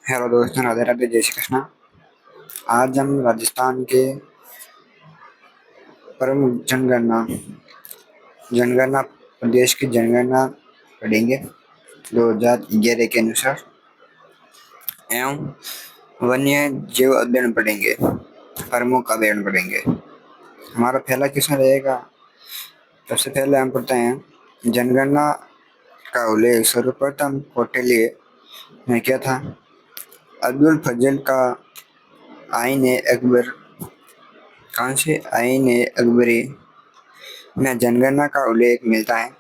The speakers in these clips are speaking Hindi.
हेलो दोस्तों, राधे राधे, जय श्री कृष्णा। आज हम राजस्थान के प्रमुख जनगणना जनगणना प्रदेश की जनगणना पढ़ेंगे 2011 के अनुसार एवं वन्य जीव अध्ययन पढ़ेंगे, प्रमुख अध्ययन पढ़ेंगे। हमारा पहला क्वेश्चन रहेगा। सबसे पहले हम पढ़ते हैं जनगणना का उल्लेख सर्वप्रथम कौटिल्य ने किया था। अब्दुल फजल का आईने अकबर कौन से आईने अकबरी में जनगणना का उल्लेख मिलता है।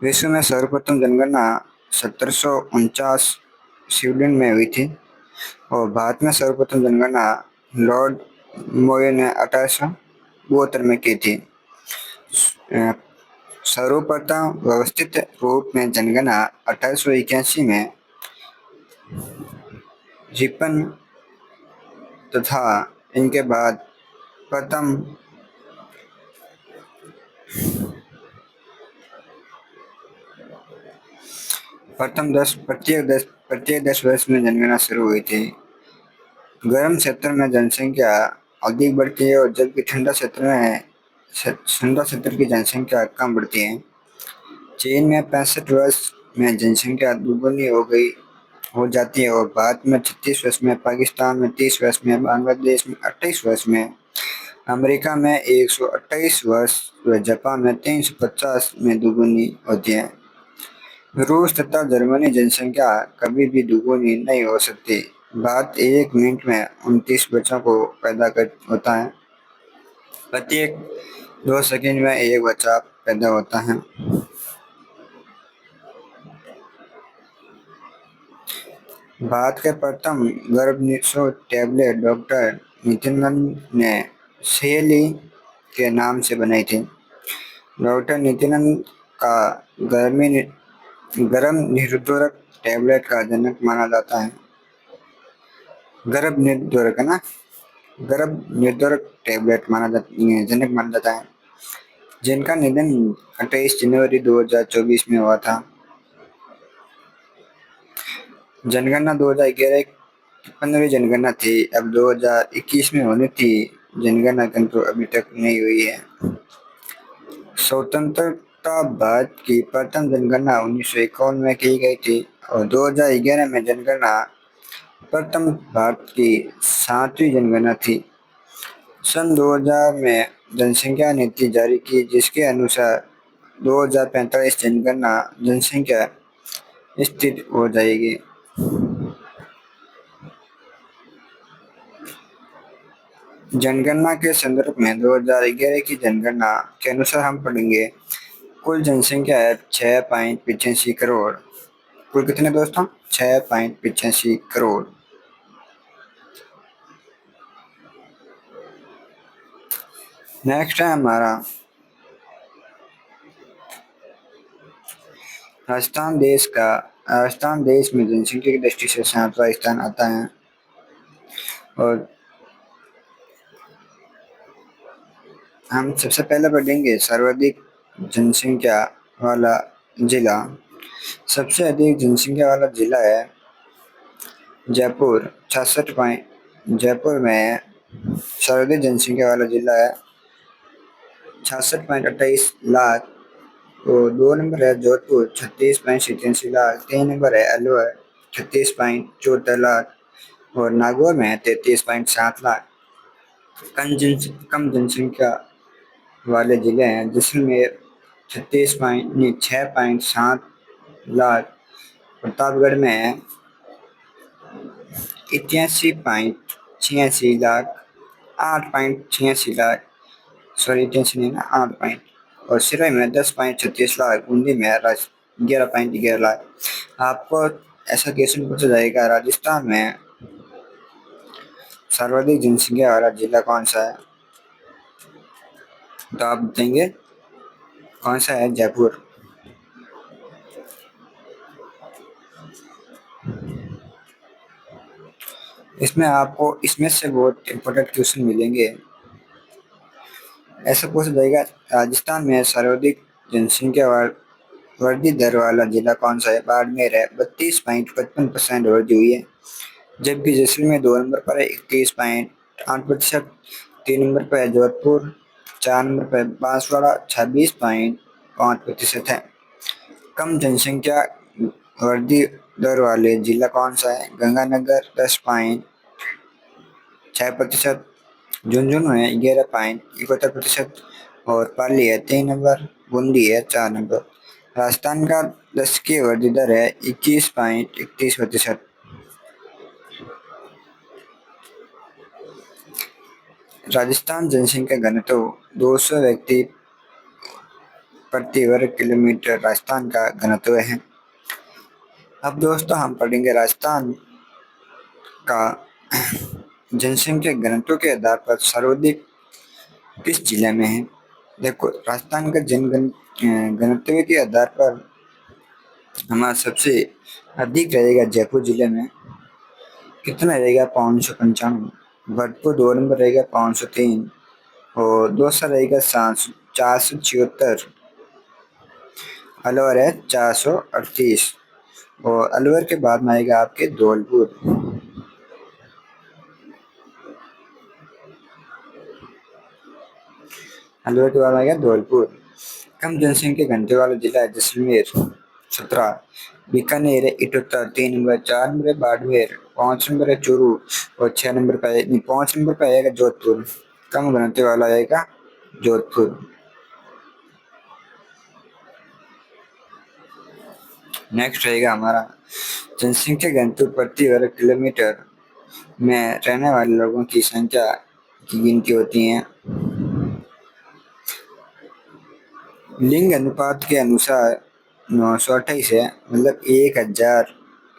विश्व में सर्वप्रथम जनगणना 1749 स्वीडन में हुई थी और भारत में सर्वप्रथम जनगणना लॉर्ड मोये ने 1872 में की थी। सर्वप्रथम व्यवस्थित रूप में जनगणना 1881 में रिपन तथा इनके बाद प्रथम प्रत्येक 10 वर्ष में जनगणना शुरू हुई थी। गर्म क्षेत्र में जनसंख्या अधिक बढ़ती है और जबकि ठंडा क्षेत्र की जनसंख्या कम बढ़ती है। चीन में 65 वर्ष में जनसंख्या दुगुनी हो जाती है और भारत में 36 वर्ष में, पाकिस्तान में 30 वर्ष में, बांग्लादेश में 28 वर्ष में, अमेरिका में 128 वर्ष व जापान में 350 में दुगुनी होती है। रूस तथा जर्मनी जनसंख्या कभी भी दुगुनी नहीं हो सकती। भारत 1 मिनट में 29 बच्चों को पैदा होता है। प्रत्येक 2 सेकंड में एक बच्चा पैदा होता है। भारत के प्रथम गर्भनिरोधक टैबलेट डॉक्टर नित्यानंद ने सहेली के नाम से बनाई थी। डॉक्टर नित्यानंद का गर्भ निरोधक टैबलेट का जनक माना जाता है। गर्भ निरोधक टैबलेट जनक माना जाता है, जिनका निधन 28 जनवरी 2024 में हुआ था। जनगणना 2011 की 15वीं जनगणना थी। अब 2021 में होनी थी जनगणना, किंतु अभी तक नहीं हुई है। स्वतंत्रता बाद की प्रथम जनगणना 1951 में की गई थी और 2011 में जनगणना प्रथम भारत की 7वीं जनगणना थी। सन 2000 में जनसंख्या नीति जारी की, जिसके अनुसार 2045 जनगणना जनसंख्या स्थिर हो जाएगी। जनगणना के संदर्भ में 2011 की जनगणना के अनुसार हम पढ़ेंगे कुल जनसंख्या है 6.85 करोड़। कुल कितने दोस्तों? 6.85 करोड़। नेक्स्ट है हमारा राजस्थान देश में जनसंख्या की दृष्टि से 7वां स्थान आता है और हम सबसे पहले पढ़ेंगे सर्वाधिक जनसंख्या वाला जिला। सबसे अधिक जनसंख्या वाला जिला है जयपुर। जयपुर में सर्वाधिक जनसंख्या वाला जिला है 66.28 लाख। तो 2 नंबर है जोधपुर 36.87 लाख। 3 नंबर है अलवर 36.74 लाख और नागौर में 33.7 लाख। कम जनसंख्या वाले जिले हैं जैसलमेर 6.7 लाख। प्रतापगढ़ में 81.86 लाख, 8.86 लाख, सॉरी 81 नहीं ना 8 पॉइंट, और सिरोही में 10.36 लाख, बूंदी में 11.11 लाख। आपको ऐसा क्वेश्चन पूछा जाएगा राजस्थान में सर्वाधिक जनसंख्या वाला जिला कौन सा है, तो आप बताएंगे कौन सा है? जयपुर। इसमें से बहुत इंपॉर्टेंट क्वेश्चन मिलेंगे। ऐसा पूछा जाएगा राजस्थान में सर्वाधिक जनसंख्या वृद्धि दर वाला जिला कौन सा है? बाड़मेर है, 32.55% वृद्धि हुई है। जबकि जैसलमेर 2 नंबर पर है, 31.8%। 3 नंबर पर है जोधपुर, 4 नंबर पर बांसवाड़ा, 26.5% है। कम जनसंख्या वृद्धि दर वाले जिला कौन सा है? गंगानगर, 10.6%। झुंझुनू है, 11.71%। और पाली है 3 नंबर, बूंदी है 4 नंबर। राजस्थान का दशकीय वृद्धि दर है 21.31%। राजस्थान जनसंख्या घनत्व 200 व्यक्ति प्रति वर्ग किलोमीटर राजस्थान का घनत्व है। अब दोस्तों हम पढ़ेंगे राजस्थान का जनसंख्या घनत्व के आधार पर सर्वाधिक किस जिले में है। देखो, राजस्थान का घनत्व के आधार पर हमारा सबसे अधिक रहेगा जयपुर जिले में। कितना रहेगा? 595। भरतपुर 2 नंबर रहेगा, 503। और दूसरा रहेगा 476। अलवर है 438। और अलवर के बाद में आएगा आपके धौलपुर। अलवर के बाद आएगा धौलपुर। कम जनसंख्या घनत्व वाला जिला है जैसलमेर, 17। बीकानेर है 78, 3 नंबर। 4 नंबर है बाड़मेर, 5 नंबर है चूरू। और 6 नंबर पे 5 नंबर पे आएगा जोधपुर। कम घनत्व वाला आएगा जोधपुर। नेक्स्ट रहेगा हमारा जनसंख्या घनत्व प्रति वर्ग किलोमीटर में रहने वाले लोगों की संख्या की गिनती होती है। लिंग अनुपात के अनुसार 928 है, मतलब 1000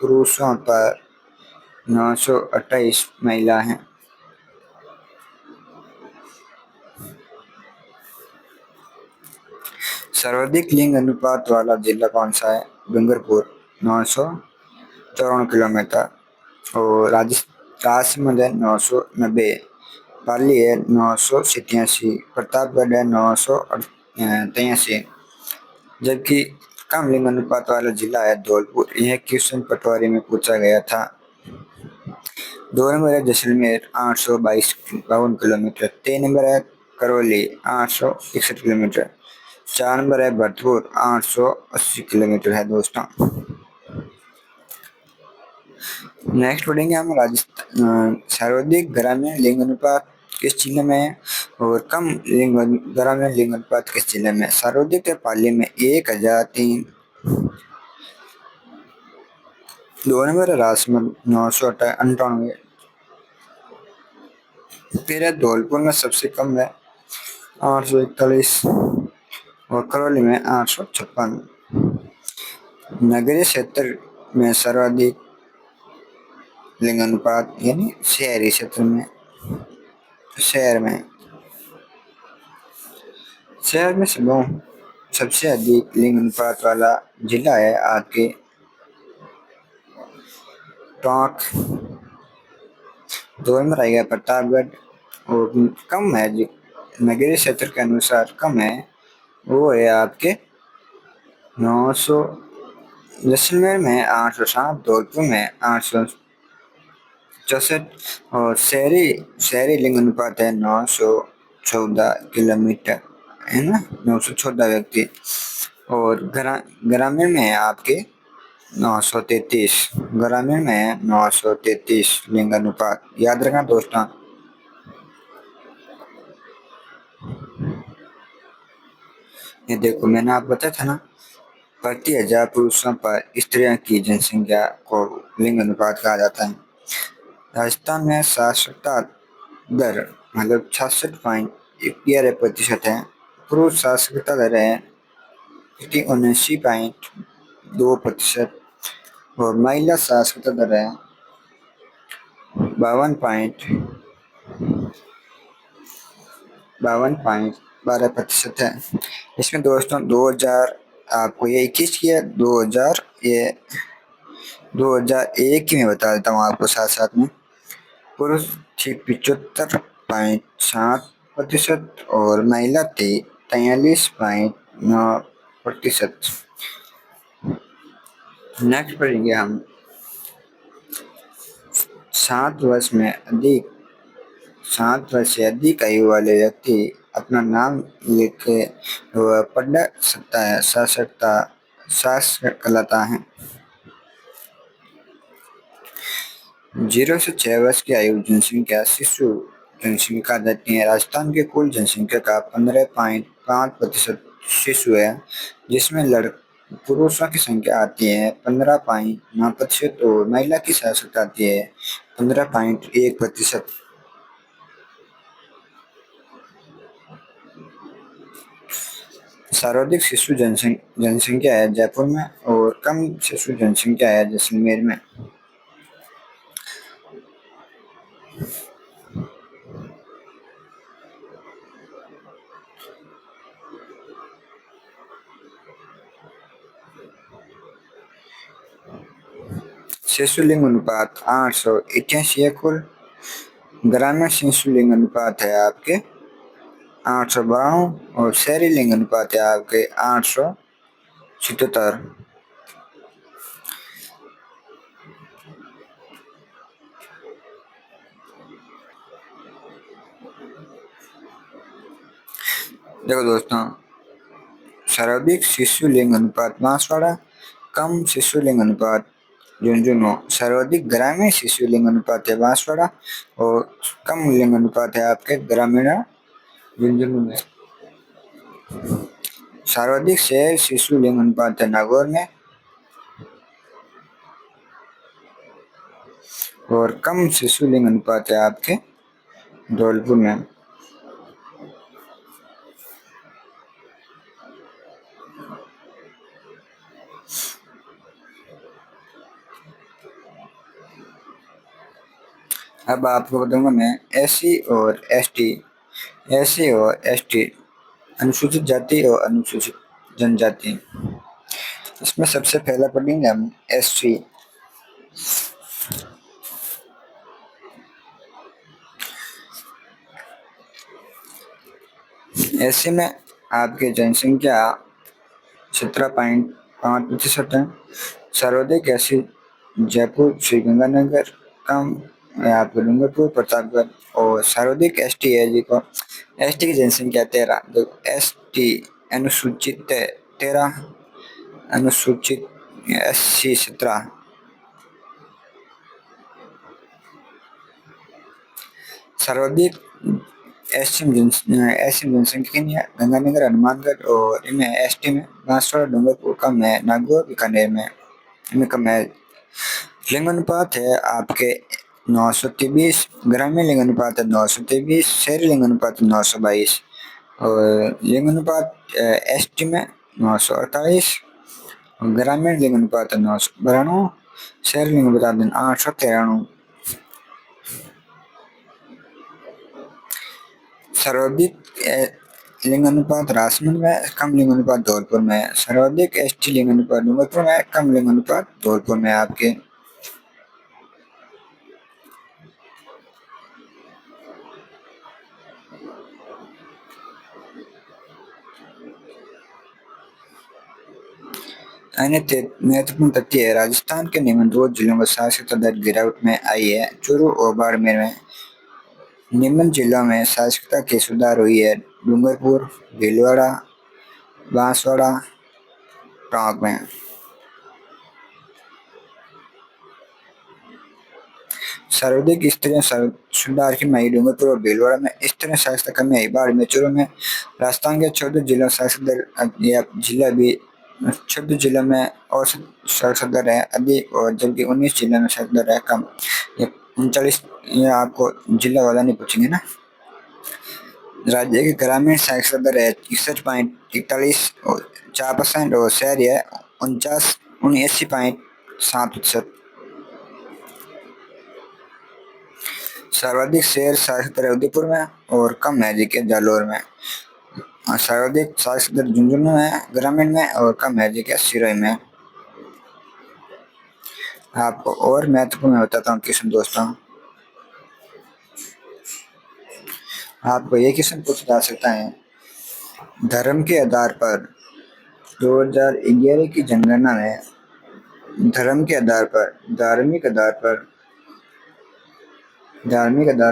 पुरुषों पर 928 महिला हैं। सर्वाधिक लिंग अनुपात वाला जिला कौन सा है? डूंगरपुर, 954 किलोमीटर। और राजसमंद है 990। पाली है 987। प्रतापगढ़ है 983। जबकि कम लिंग अनुपात वाला जिला है धौलपुर। यह क्वेश्चन पटवारी में पूछा गया था। 2 नंबर है जैसलमेर, 822 किलोमीटर। 3 नंबर है करौली, 861 किलोमीटर। 4 नंबर है भरतपुर, 880 किलोमीटर है दोस्तों। नेक्स्ट पढ़ेंगे हम राजस्थान सर्वाधिक ग्रामीण लिंग अनुपात किस जिले में है और कम ग्रामीण लिंग अनुपात किस जिले में? सर्वाधिक है पाली में 1003। 2 नंबर है राजसमंद, 998। फिर है धौलपुर में सबसे कम है, 841। और करौली में 856। नगरीय क्षेत्र में सर्वाधिक लिंग अनुपात यानी शहरी क्षेत्र में, शहर में सबसे अधिक लिंग अनुपात वाला जिला है आपके टोंक। 2 नंबर आएगा प्रतापगढ़। और कम है जो नगरीय क्षेत्र के अनुसार कम है वो है आपके 900। जैसलमेर में 807, धौलपुर में 864। और शहरी लिंग अनुपात है 914 किलोमीटर, है ना, 914 व्यक्ति। और ग्रामीण में है आपके 933। ग्रामीण में है 933 लिंग अनुपात, याद रखना दोस्तों। ये देखो, मैंने आप बताया था ना, प्रति 1000 पुरुषों पर स्त्रियों की जनसंख्या को लिंग अनुपात कहा जाता है। राजस्थान में साक्षरता दर मतलब 66.11% है। पुरुष साक्षरता दर है 79.2%। और महिला साक्षरता दर है 52.12% है। इसमें दोस्तों 2000 आपको ये 21 किया, 2000 ये 2001 की मैं बता देता हूँ आपको साथ साथ में। पुरुष थी 75.7% और महिला थी 43.9%। नेक्स्ट पढ़ेंगे हम 7 वर्ष में अधिक 7 वर्ष से अधिक आयु वाले व्यक्ति अपना नाम लिख के वह पढ़ सकता है, साक्षरता कहलाता है। 0 से 6 वर्ष की आयु जनसंख्या शिशु जनसंख्या जाती है। राजस्थान की कुल जनसंख्या का 15.5% शिशु है, जिसमें पुरुषों की संख्या आती है 15.9% और महिला की साक्षरता आती है 15.1%। सर्वाधिक शिशु जनसंख्या है जयपुर में और कम शिशु जनसंख्या है जैसलमेर में। शिशु लिंग अनुपात 888 है कुल। ग्रामीण शिशु लिंग अनुपात है आपके 892 और शहरी लिंग अनुपात है आपके 877। देखो दोस्तों, सर्वाधिक शिशु लिंग अनुपात बांसवाड़ा, कम शिशु लिंग अनुपात झुंझुनू। सर्वाधिक ग्रामीण शिशु लिंग अनुपात है बांसवाड़ा और कम लिंग अनुपात है आपके ग्रामीण झुंझुनू में। सर्वाधिक शहर शिशु लिंग अनुपात है नागौर में और कम शिशु लिंग अनुपात है आपके धौलपुर में। अब आपको बताऊंगा मैं एससी और एसटी अनुसूचित जाति और अनुसूचित जनजाति। इसमें सबसे पहला पढ़ेंगे हम एससी। एससी में आपकी जनसंख्या 17.5% है। सर्वाधिक एससी जयपुर श्रीगंगानगर, कम आपके डूंगरपुर प्रतापगढ़ और सर्वाधिक एसटी है जी को। एसटी की जनसंख्या 13, तो एसटी अनुसूचित 13, अनुसूचित एससी 17। सर्वाधिक एसटी जनसंख्या नहीं है गंगानगर, हनुमानगढ़ और इनमें एसटी में बांसवाड़ा, डूंगरपुर कम है, नागौर बीकानेर में इनमें कम है। लिंग अनुपात है आपके 923, ग्रामीण लिंग अनुपात है 923, शहरी लिंग अनुपात है 922 और लिंग अनुपात एसटी में 948, ग्रामीण लिंग अनुपात है 992, शहरी लिंग अनुपात है 893। सर्वाधिक लिंग अनुपात राजसमंद में, कम लिंग अनुपात धौलपुर में। सर्वाधिक एसटी लिंग अनुपात डूंगरपुर में, कम लिंग अनुपात धौलपुर में आपके। अन्य महत्वपूर्ण तथ्य है, राजस्थान के निम्न 2 जिलों में साक्षरता दर गिरावट में आई है। चूरू और बाड़मेर में निम्न जिलों में साक्षरता की सुधार हुई है। डूंगरपुर, भीलवाड़ा, बांसवाड़ा, टोंक में। सर्वाधिक स्तरीय सुधार की मई डूंगरपुर और भीलवाड़ा में, स्तरीय साक्षरता कमी आई बाड़मेर, चूरू में। राजस्थान के 14 जिलों साक्षरता दर जिला भी 14 जिलों में औसत साक्षरता दर है अधिक और जबकि 19 जिलों में साक्षरता दर है कम। ये 39, ये आपको जिला वाला नहीं पूछेंगे ना। राज्य की ग्रामीण साक्षरता दर है 61.41% और शहरी है 79.7%। सर्वाधिक शहर साक्षरता दर उदयपुर में और कम है जी के जालौर में। सर्वाधिक साक्षरता दर झुंझुनू में, ग्रामीण में और कम है जी के सिरोही में। आपको और महत्वपूर्ण बताता हूँ क्वेश्चन दोस्तों। आपको ये क्वेश्चन पूछा जा सकता है, धर्म के आधार पर 2011 की जनगणना में धर्म के आधार पर, धार्मिक आधार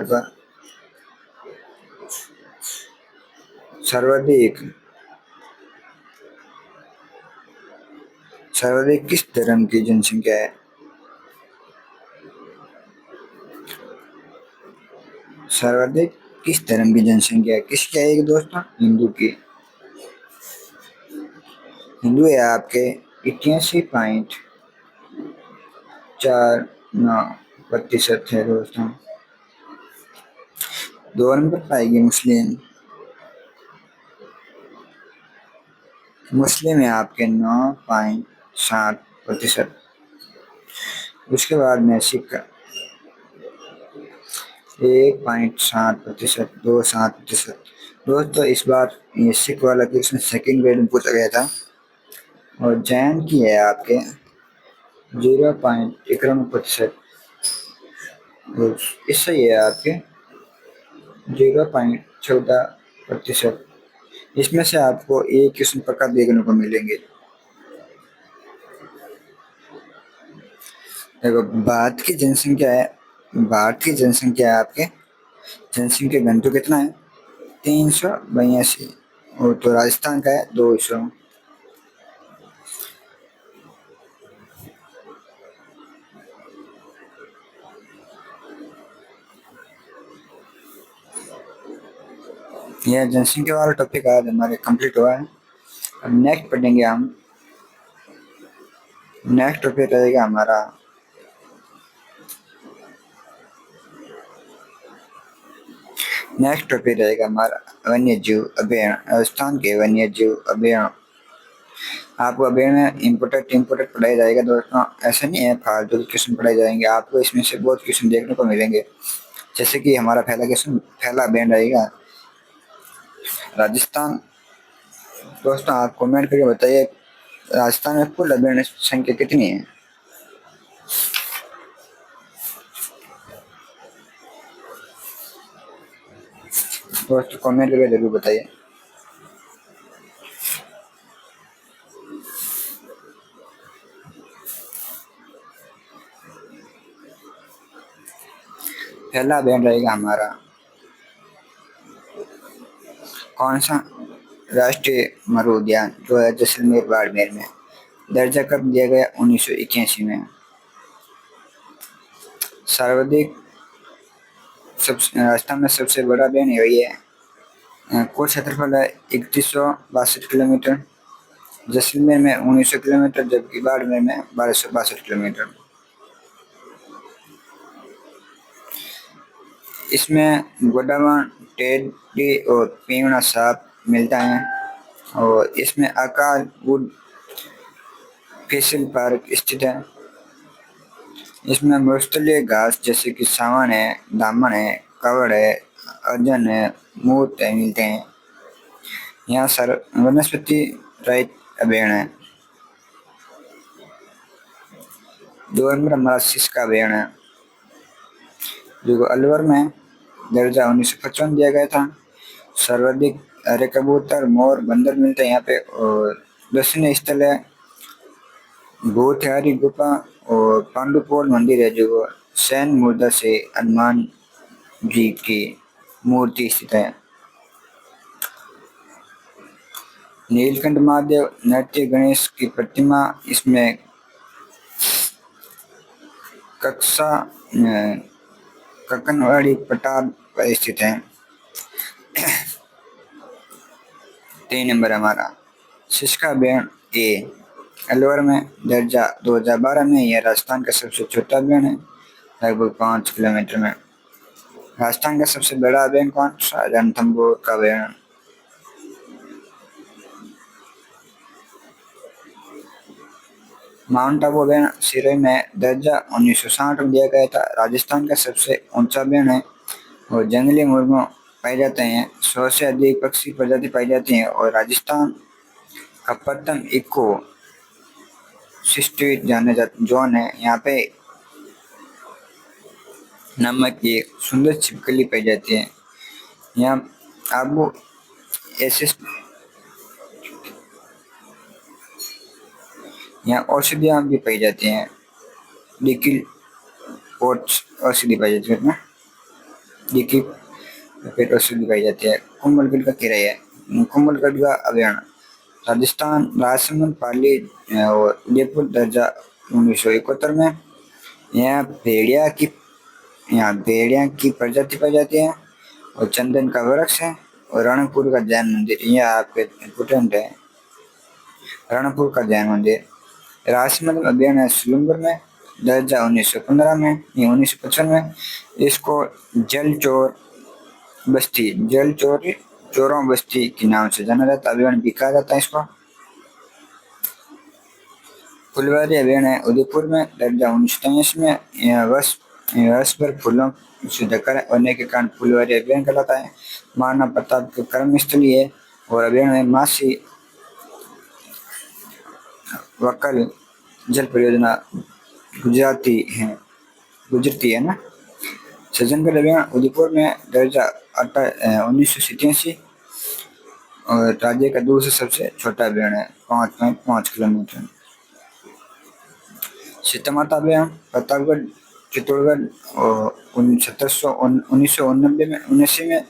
पर सर्वाधिक सर्वाधिक किस धर्म की जनसंख्या है? सर्वाधिक किस धर्म की जनसंख्या है? किसकी आएगी दोस्तों? हिंदू की। हिंदू है आपके 81.49% है दोस्तों। 2 नंबर पाएगी मुस्लिम। मुस्लिम है आपके 9.7%। उसके बाद में सिख 1.7%, 2.7%। दोस्तों इस बार ये सिख वाला क्वेश्चन सेकंड ग्रेड में पूछा गया था। और जैन की है आपके 0.91%। इससे ये है आपके 0.14%। इसमें से आपको एक क्वेश्चन पक्का देखने को मिलेंगे। देखो भारत की जनसंख्या है, आपके जनसंख्या घनत्व कितना है? 382। और तो राजस्थान का है 200। यह जनसंख्या वाला टॉपिक आज हमारे कंप्लीट हुआ है। अब नेक्स्ट पढ़ेंगे हम। नेक्स्ट टॉपिक रहेगा हमारा वन्य जीव अभ्यारण्य। राजस्थान के वन्य जीव अभ्यारण्य आपको अभ्यारण्य में इम्पोर्टेंट पढ़ाया जाएगा दोस्तों। ऐसा नहीं है फालतू के क्वेश्चन पढ़ाए जाएंगे, आपको इसमें से बहुत क्वेश्चन देखने को मिलेंगे। जैसे कि हमारा पहला अभ्यारण्य रहेगा राजस्थान। दोस्तों आप कमेंट करके बताइए राजस्थान में कुल अभ्यारण्य संख्या कितनी है? दोस्तों कमेंट करके जरूर बताइए। पहला अभ्यारण्य रहेगा हमारा कौन सा? राष्ट्रीय मरु उद्यान जो है जैसलमेर बाड़मेर में। दर्जा कब दिया गया? 1981 में। सर्वाधिक राजस्थान में सबसे बड़ा अभ्यारण्य वही है। कुल क्षेत्रफल है 3162 किलोमीटर। जैसलमेर में 1900 किलोमीटर, जबकि बाड़मेर में 1262 किलोमीटर। इसमें गोडावण, टेडी और पीवना सांप मिलता है। और इसमें आकार वुड फिशिंग पार्क स्थित है। इसमें मरुस्थलीय घास जैसे कि सावन है, दामन है, कवड़ है, अर्जन है, मूर्त है मिलते हैं। यहाँ सर वनस्पति रहित अभ्यारण्य है। 2 नंबर हमारा सिस्का अभ्यारण्य है जो अलवर में दर्जा 1955 दिया गया था। सर्वाधिक हरे कबूतर, मोर, बंदर मिलते हैं यहाँ पे। और दर्शनीय स्थल है भूतहारी गुफा और पांडुपोल मंदिर है जो सैन मुर्दा से हनुमान जी की मूर्ति स्थित है। नीलकंठ महादेव, नृत्य गणेश की प्रतिमा इसमें कक्कनवाड़ी पटार पर स्थित है। 3 नंबर हमारा सिस्का अभ्यारण्य ए अलवर में दर्जा 2012 में। यह राजस्थान का सबसे छोटा अभ्यारण्य है, लगभग 5 किलोमीटर में। राजस्थान का सबसे बड़ा अभ्यारण्य कौन सा? रणथंभौर का अभ्यारण्य। माउंट आबू अभ्यारण्य सिरोही में दर्जा 1960 में दिया गया था। राजस्थान का सबसे ऊंचा अभ्यारण्य है और जंगली मुर्गों पाए जाते हैं। 100 से अधिक पक्षी प्रजाति पाई जाती हैं। और राजस्थान का प्रथम इको सिस्टम जोन है। यहाँ पे नमक की सुंदर छिपकली पाई जाती है। यहाँ आबू एसिस यहाँ औषधियाँ भी पाई जाती हैं। डिकिल पोट्स औषधि पाई जाती है ना, डिकी पेट औषधि पाई जाती है। कुंभलगढ़ का किराया है। कुंभलगढ़ का अभ्यारण्य राजस्थान, राजसमंद, पाली और उदयपुर, दर्जा 1971 में। यहाँ भेड़िया की प्रजाति पाई जाती है और चंदन का वृक्ष है। और रणकपुर का जैन मंदिर यहाँ आपके इम्पोर्टेंट है। रणकपुर का जैन मंदिर राजसमंद अभ्यारण्य सुलूंगर में, दर्जा 1915 में या 1955 में। इसको चोरों बस्ती के नाम से जाना जाता है। अभ्यारण्य भी कहा जाता है इसको। फुलवारी अभ्यारण्य उदयपुर में, दर्जा 1983 में। यह वर्ष भर फूलों से ढका होने के कारण फुलवारी अभ्यारण्य कहलाता है। महाराणा प्रताप की कर्म स्थली है। और अभ्यारण्य में मासी वक्कल जल परियोजना गुजरती है ना। सज्जनगढ़ अभ्यारण्य उदयपुर में, दर्जा 1987 और राज्य का दूसरा सबसे छोटा अभ्यारण्य है, 5.5 किलोमीटर। सीतामाता अभ्यारण्य प्रतापगढ़, चित्तौड़गढ़ और 1979 में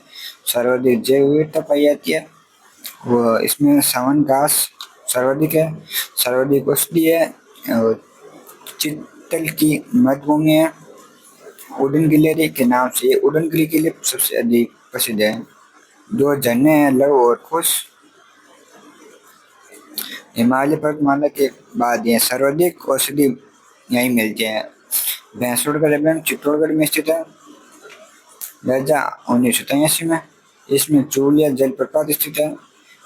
सर्वाधिक जैव विविधता पाई जाती है। वो इसमें सावन घास सर्वाधिक है, सर्वाधिक औषधि है और चित्तल की मृतभूमि है। उड़न गिलहरी के नाम से ये उड़न गिलहरी के लिए सबसे अधिक प्रसिद्ध है। 2 झरने हैं, लव और कुश। हिमालय पर्वतमाला के बाद ये सर्वाधिक औषधि यहीं मिलती है। भैंसुरगढ़ अभ्यारण्य चित्तौड़गढ़ में स्थित है, दर्जा 1983 में। इसमें चूलिया जलप्रपात स्थित है।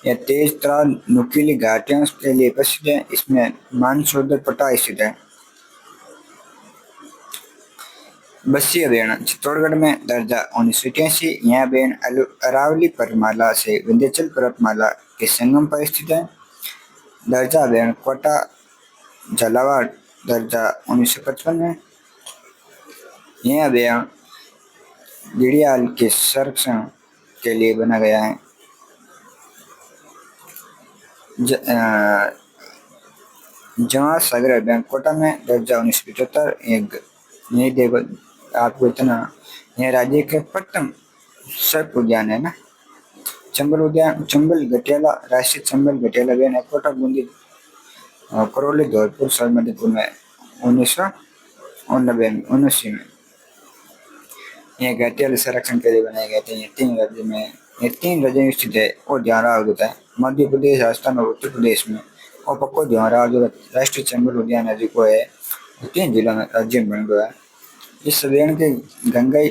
यह तेज तरार नुकीली घाटियों के लिए प्रसिद्ध है। इसमें मानसरोवर पट्टा स्थित है। बस्सी अभ्यारण्य चित्तौड़गढ़ में, दर्जा 1981। यह अभ्यारण्य अरावली पर्वतमाला से विंध्याचल पर्वतमाला के संगम पर स्थित है। दर्जा अभ्यारण्य कोटा झालावाड़, दर्जा 1955 में। यह अभ्यारण्य घड़ियाल के संरक्षण के लिए बना गया है। जवाहर सागर अभ्यारण्य कोटा में, दर्जा 1975। नहीं देखो आपको इतना, यह राज्य के प्रथम सर्प उद्यान है ना। चंबल उद्यान चंबल घटियाला राष्ट्रीय चंबल घटियाला अभ्यारण्य कोटा, बूंदी, करौली, धौलपुर, सवाईमाधोपुर में 1979 में। यह घटियाल संरक्षण के लिए बनाए गए थे। ये 3 राज्यों में स्थित है और ध्यान होता है मध्य प्रदेश, राजस्थान और उत्तर प्रदेश में। और पक्को ध्यान राष्ट्रीय चंबल उद्यान है जो है 3 जिलों में राज्य में बन गया है। इस अभ्यारण्य के गंगाई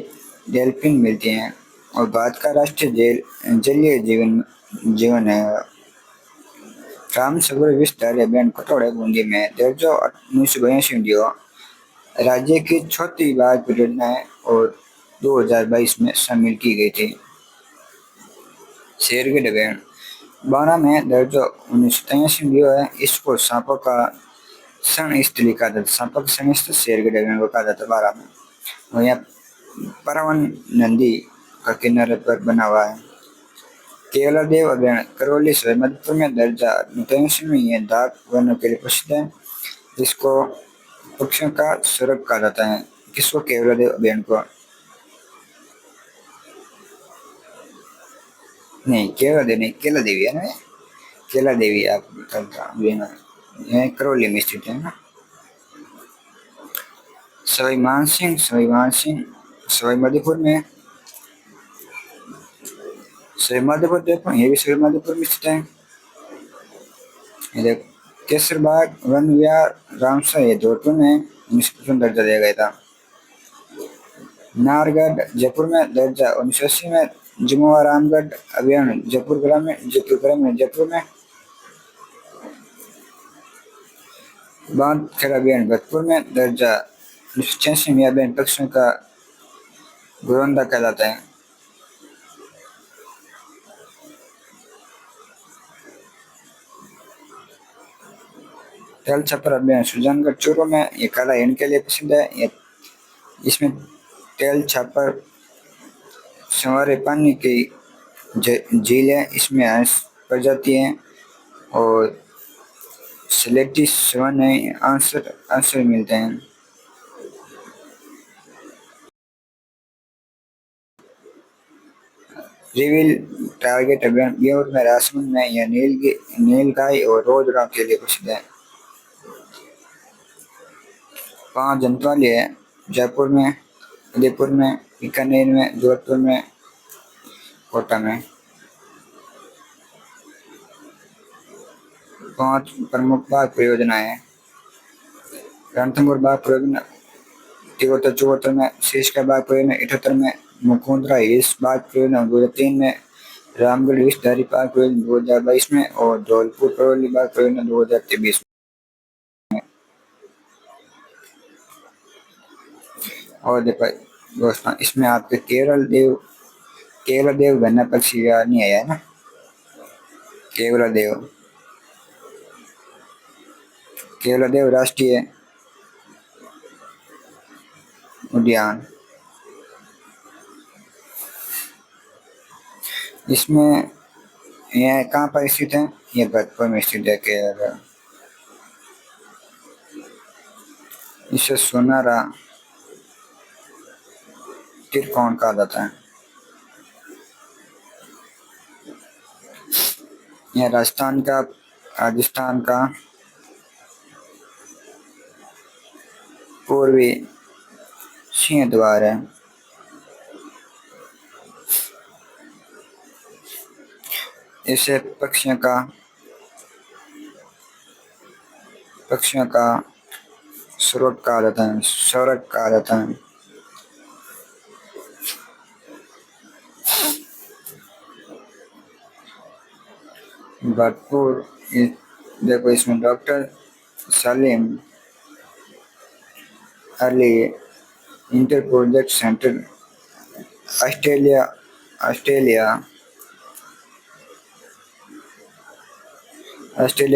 डेल्फिन मिलती हैं और भारत का राष्ट्रीय जलीय जीवन है। राम सरोवर विस्तार अभ्यारण्य कटौड़ा बूंदी में, दर्जा 1982 राज्य की चौथी बाघ परियोजना है और 2022 में शामिल की गई थी। शेरगढ़ अभ्यारण्य 12 में, दर्जा 1983 है। इसको सांपों का शरण स्थली कहा जाता है। सांपों का शरण स्थल शेरगढ़ अभ्यारण्य को कहा जाता है 12 में। और यहाँ परवन नदी का किनारे पर बना हुआ है। केवलादेव अभ्यारण्य करौली सवाईमाधोपुर में, दर्जा 83 में। यह डाक वनों के लिए प्रसिद्ध है। इसको पक्षियों का स्वर्ग कहा जाता है। किसको? केवलादेव अभ्यारण्य को। नहीं केवलादेव नहीं, केला देवी है ना, केला देवी आप करौली में स्थित है ना। सवाई मानसिंह सवाईमाधोपुर में, सवाईमाधोपुर देखो ये भी सवाईमाधोपुर में स्थित है। ये देखो केसरबाग वन विहार रामसर ये जोधपुर में 1955 दर्जा दिया गया था। नाहरगढ़ जयपुर में, दर्जा 1980 में। जमुआ रामगढ़ अभ्यारण्य जयपुर जयपुर में। बांधखेड़ा अभ्यारण्य भरतपुर में, दर्जा 1986 में। अभ्यारण्य पक्षियों का घुरंदा कहलाता है। तेल छपर अभ्यारण्य सुजानगढ़ चूरू में, ये काला हिरण के लिए प्रसिद्ध है। इसमें तेल छपर संवारे पानी की झील है। इसमें हंस प्रजाति है और सिलेक्टिव 7 नए आंसर आंसर मिलते हैं। रिवील टारगेट अभियान ब्योर में राजसमंद में या नीलगाय और रोजगार के लिए कुछ दें। 5 जनपद है, जयपुर में, उदयपुर में, बीकानेर में, जोधपुर में, कोटा में। 5 प्रमुख बाग परियोजनाएं। रणथंभौर बाग परियोजना 73-74 में, शीश का बाग परियोजना 78 में, मुकुंदरा हिल्स बाग परियोजना 2003 में, रामगढ़ विषधारी बाग परियोजना 2022 में और धौलपुर करौली बाग परियोजना 2023 में। और देखो दोस्तों, इसमें आपके केवल देव घना पक्षी विहार नहीं आया है ना, केवल देव राष्ट्रीय उद्यान। इसमें यह कहाँ पर स्थित है? यह भरतपुर में स्थित है केरल। इसे सोनारा त्रिकोण कहा जाता है। यह राजस्थान का पूर्वी सिंह द्वार है। इसे पक्षियों का स्वर्ग कहा जाता है। भरतपुर देखो, इसमें doctor Salim Ali inter project centre Australia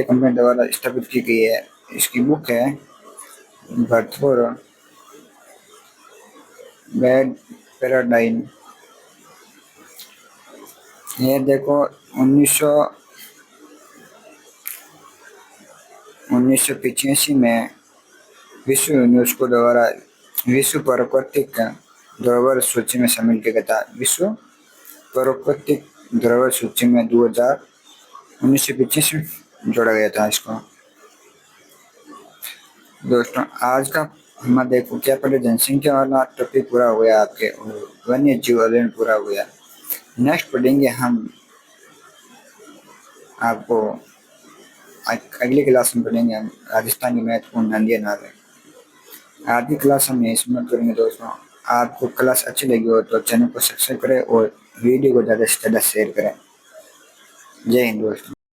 company द्वारा स्थापित की गई है। इसकी बुक है भरतपुर बैड पैराडाइन। ये देखो 1985 में विश्व यूनेस्को द्वारा विश्व प्राकृतिक धरोहर सूची में शामिल किया गया था। विश्व प्राकृतिक धरोहर सूची में 1925 में जोड़ा गया था इसको। दोस्तों, आज का हम देखो क्या पहले जनसंख्या वाला टॉपिक पूरा हो गया आपके, वन्य जीव अध्ययन पूरा हो गया। नेक्स्ट पढ़ेंगे हम आपको अगली क्लास में पढ़ेंगे हम राजस्थान की महत्वपूर्ण नदियां नाले। आज की क्लास हम यही समाप्त करेंगे। दोस्तों, आपको क्लास अच्छी लगी हो तो चैनल को सब्सक्राइब करें और वीडियो को ज़्यादा से ज़्यादा शेयर करें। जय हिंद दोस्तों।